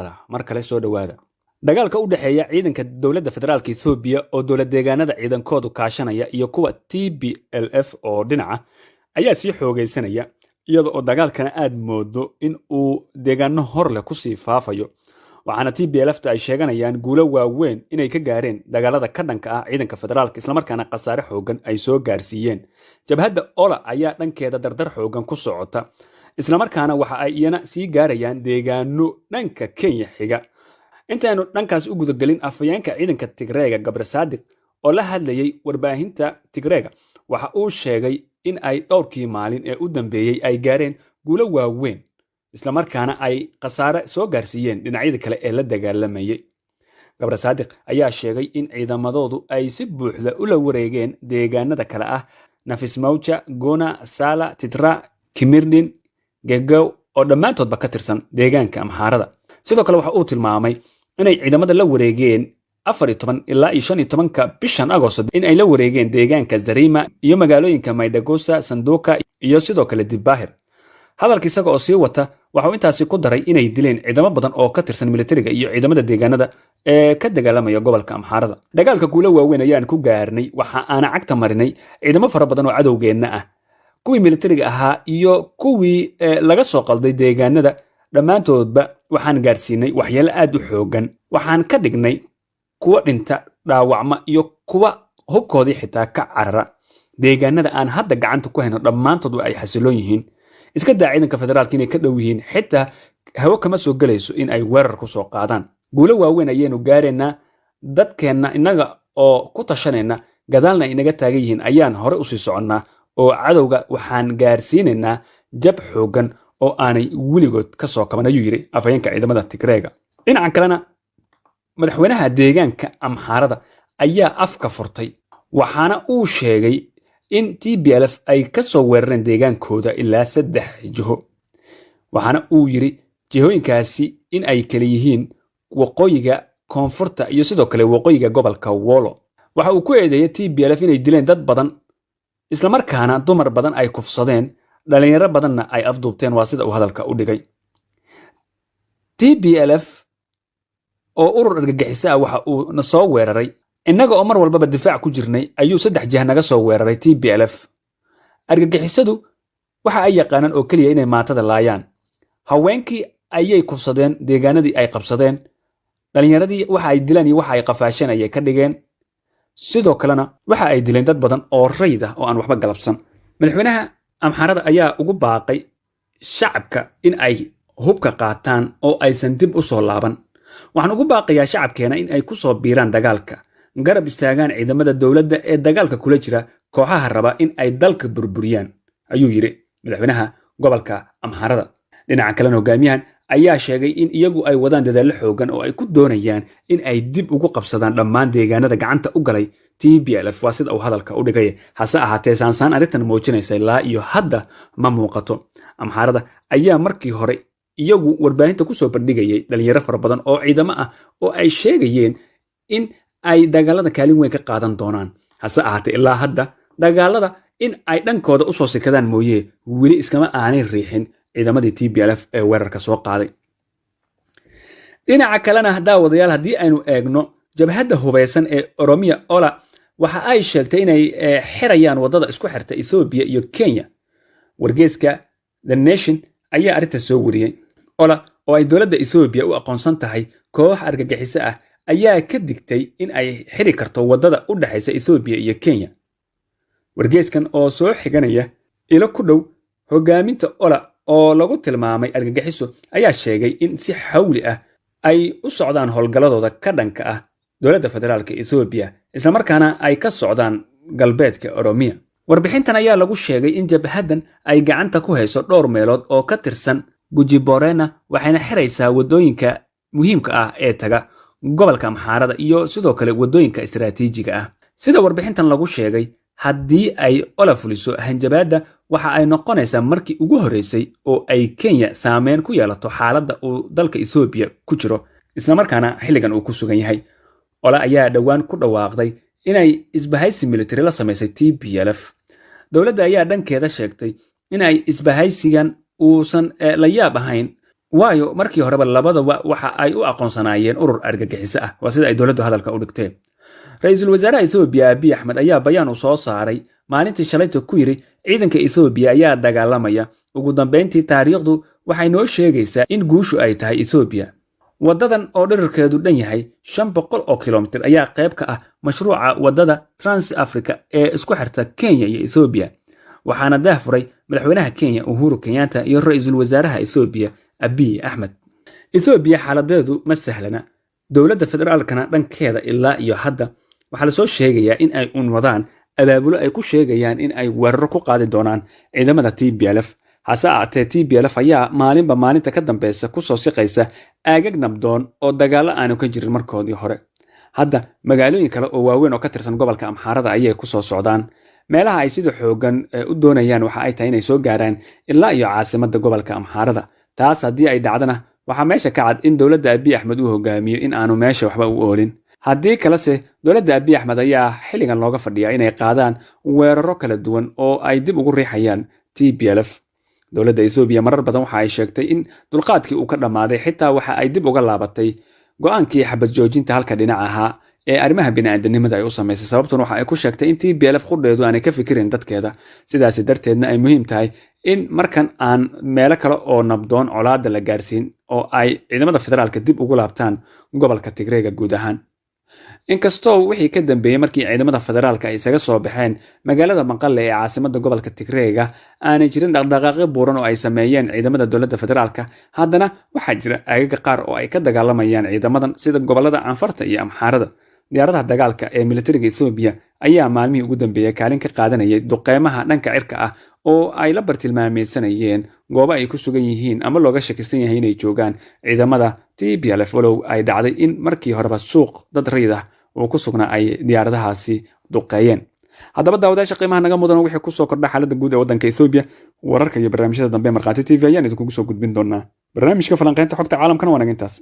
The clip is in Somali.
mar kale soo dhawaada dagaalka u dhaxeeya ciidanka dawladda federaalka Etoobiya oo dawlad deegaanada ciidankoodu kaashanaya iyo kuwa TPLF oo dhinaca ayaa sii xoogeysanaya iyadoo oo dagaalkana aad moodo in uu deegaano hor leh ku sii faafayo waxaana TPLF ay sheeganayaan guulo waaweyn inay ka gaareen dagaalada ka dhanka ah ciidanka federaalka isla markaana qasaare xoogan ay soo gaarsiiyeen jabhadda Ola ayaa dhankeeda dardar xoogan ku socota isla markaana waxa ay iyana sii gaarayaan deegaano dhanka Kenya xiga intaanu dhankaas u gudagelin afayeenka ciidanka Tigreega Gabrasadiq oo la hadlayay warbaahinta Tigreega waxa uu sheegay in ay dhowrkii maalin ee u dambeeyay ay gaareen guulo waaweyn isla markaana ay qasaare soo gaarsiiyeen dhinacyada kale ee la dagaalamayay Gabrasadiq ayaa sheegay in ciidamadoodu ay si buuxda u la wareegeen deegaanada kale ah Nafismaucha, Gona, Sala, Titra, Kimirdin, Gegow oo dhammaantoodba ka tirsan deegaanka Ahxaarada sidoo kale waxa uu tilmaamay inay ciidamada la wareegeen 14 ilaa 15 bishan Agoosto in ay la wareegeen deegaanka Zarima iyo magaalooyinka Maydagosa, Sanduuqa iyo sidoo kale Dibahir hadalkiisa oo sii wata waxa uu intaasi ku daray inay dileen ciidamo badan oo ka tirsan militariga iyo ciidamada deegaanada ee ka dagaalamaya gobolka Ahxaarada dagaalka guulo waaweyn ayaan ku gaarnay waxa aan cagta marinay ciidamo fara badan oo cadowgeena ah kuwii militariga ahaa iyo kuwii laga soo qalday deegaanada dhammaantoodba waxaan gaarsiinay waxyeelo aad u xoogan waxaan ka dhignay kuwa dhinta dhaawacma iyo kuwa hubkoodii xitaa ka carara deegaanada aan hadda gacanta ku hayno dhammaantood ay xasiloon yihiin iska daa ciidanka federaalka inay ka dhow yihiin xitaa hawo kama soo galayso in ay weerar ku soo qaadaan guulo waaweyn ayaynu gaaraynaa dadkeenna innaga oo ku tashanayna gadaalna inaga taagan yihiin ayaan hore u sii soconnaa oo cadowga waxaan gaarsiinaynaa jab xoogan oo aanay weligood ka soo kaban ayuu yiri afayeenka ciidamada Tigreega dhinaca kalena madaxweynaha deegaanka Ahxaarada ayaa afka furtay waxaana uu sheegay in TPLF ay ka soo weerareen deegaankooda ilaa 3 jiho waxaana uu yiri jihooyinkaasi in ay kala yihiin waqooyiga koonfurta iyo sidoo kale waqooyiga gobolka Wolo waxa uu ku eedeeyay TPLF inay dileen dad badan isla markaana dumar badan ay kufsadeen dhalinyaro badanna ay afduubteen waa sida uu hadalka u dhigay TPLF oo urur argagixis ah waxa uu na soo weeraray innaga oo mar walba difaac ku jirnay ayuu 3 jeer naga soo weeraray TPLF argagixisadu waxa ay yaqaanaan oo kaliya inay maatada laayaan haweenkii ayay kufsadeen deegaanadii ay qabsadeen dhalinyaradii waxa ay dilaan iyo waxa ay qafaasheen ayay ka dhigeen sidoo kalena waxa ay dileen dad badan oo rayd ah oo aan waxba galabsan madaxweynaha Ahxaarada ayaa ugu baaqay shacabka in ay hubka qaataan oo aysan dib u soo laaban waxaan ugu baaqayaa shacabkeena in ay ku soo biiraan dagaalka garab istaagaan ciidamada dawladda ee dagaalka kula jira kooxaha raba in ay dalka burburiyaan ayuu yiri madaxweynaha gobolka Ahxaarada dhinaca kale hogaamiyahan ayaa sheegay in iyagu ay wadaan dadaal xoogan oo ay ku doonayaan in ay dib ugu qabsadaan dhammaan deegaanada gacanta u galay TPLF waa sida uu hadalka u dhigay hase ahaatee saansaan arintan muujinaysa ilaa iyo hadda ma muuqato Ahxaarada ayaa markii hore iyagu warbaahinta ku soo bandhigayay dhalinyaro fara badan oo ciidamo ah oo ay sheegayeen in ay dagaalada kaalin weyn ka qaadan doonaan hase ahaatee ilaa hadda dagaalada in ay dhankooda u soo sikadaan mooyee weli iskama aanay riixin ciidamadii TPLF ee weerarka soo qaaday dhinaca kalena daawadayaal haddii aynu eegno jabhadda hubeysan ee Oromia Ola waxa ay sheegtay inay xirayaan wadada isku xirta Etoobiya iyo Kenya wargeyska The Nation ayaa arinta soo wariyay Ola oo ay dawladda Etoobiya u aqoonsan tahay koox argagixiso ah ayaa ka digtay in ay xiri karto wadada u dhaxaysa Etoobiya iyo Kenya wargeyskan oo soo xiganaya ilo ku dhow hogaaminta Ola oo lagu tilmaamay argagixiso ayaa sheegay in si xawli ah ay u socdaan howlgaladooda ka dhanka ah dawladda federaalka Etoobiya isla markaana ay ka socdaan galbeedka Oromia warbixintan ayaa lagu sheegay in jabhadan ay gacanta ku hayso dhowr meelood oo ka tirsan Gujiborena waxayna xiraysaa wadooyinka muhiimka ah ee taga gobolka Ahxaarada iyo sidoo kale wadooyinka istiraatiijiga ah sida warbixintan lagu sheegay haddii ay Ola fuliso hanjabaada waxa ay noqonaysaa markii ugu horeysay oo ay Kenya saameyn ku yeelato xaaladda uu dalka Etoobiya ku jiro isla markaana xilligan uu ku sugan yahay Ola ayaa dhawaan ku dhawaaqday inay isbahaysi military la sameysay TPLF dawladda ayaa dhankeeda sheegtay in ay isbahaysigan uusan la yaab ahayn waayo markii horeba labadaba waxa ay u aqoonsanaayeen urur argagixiso ah waa sida ay dowladdu hadalka u dhigteen. Ra'iisul Wasaaraha Etoobiya Abiy Ahmed ayaa bayaan u soo saaray maalintii shalayta ku yiri ciidanka Etoobiya ayaa dagaalamaya. Ugu dambeyntii taariikhdu waxay noo sheegaysaa in guushu ay tahay Etoobiya. Wadadan oo dhererkeedu dhan yahay 500 oo kiiloomitir ayaa qayb ka ah mashruuca wadada Trans-Africa ee isku xirta Kenya iyo Etoobiya. Waxaana daahfuray madaxweynaha Kenya Uhuru Kenyatta iyo ra'iisul wasaaraha Etoobiya Abiy Ahmed. Etoobiya xaaladeedu ma sahlana. Dowladda federaalkana dhankeeda ilaa iyo hadda waxaa la soo sheegayaa in ay wadaan abaabulo ay ku sheegayaan in ay weerar ku qaadi doonaan ciidamada TPLF. hase ahaatee TPLF ayaa maalinba maalinta ka dambeysa ku soo siqaysa aagag nabdoon oo dagaalo aanu ka jirin markoodii hore. Hadda magaalooyin kale oo waaweyn oo ka tirsan gobolka Ahxaarada ayay ku soo socdaan. meelaha ay sida xoogan u doonayaan waxa ay tahay inay soo gaaraan ilaa iyo caasimadda gobolka Ahxaarada. taas haddii ay dhacdana waxaa meesha ka cad in dowladda Abiy Ahmed uu hogaamiyo in aanu meesha waxba u oolin. haddii kalese dowladda Abiy Ahmed ayaa xilligan looga fadhiyaa inay qaadaan weeraro kala duwan oo ay dib ugu riixayaan TPLF. dowladda Etoobiya marar badan waxa ay sheegtay in dulqaadkii uu ka dhamaaday, xitaa waxa ay dib uga laabatay go'aankii xabad joojinta halka dhinac ahaa ee arrimaha bini'aadanimada ay u sameysay. sababtuna waxa ay ku sheegtay in TPLF qudheedu aanay ka fikirin dadkeeda, sidaas darteedna ay muhiim tahay in markan aan meelo kale oo nabdoon colaada la gaarsiin oo ay ciidamada federaalka dib ugu laabtaan gobolka Tigreega guud ahaan. inkastoo wixii ka dambeeyay markii ciidamada federaalka ay isaga soo baxeen magaalada Maqale ee caasimadda gobolka Tigreega aanay jirin dhaqdhaqaaqyo buuran oo ay sameeyeen ciidamada dowladda federaalka, haddana waxaa jira aagaga qaar oo ay ka dagaalamayaan ciidamadan sida gobolada Anfarta iyo Amxaarada. diyaaradaha dagaalka ee militariga Etoobiya ayaa maalmihii ugu dambeeyay kaalin ka qaadanayay duqeymaha dhanka cirka ah oo ay la bartilmaameedsanayeen goobo ay ku sugan yihiin ama looga shakisan yahay inay joogaan ciidamada TPLF, walow ay dhacday in markii horeba suuq dad rayid ah oo ku sugnaa ay diyaaradahaasi duqeeyeen. haddaba daawadayaasha qiimaha naga mudan wixii ku soo kordha xaaladda guud ee waddanka Etoobiya, wararka iyo barnaamijyada dambe Markhaati TV ayaan idinku soo gudbin doonaa. barnaamijka falanqaynta xogta caalamkana waa naga intaas.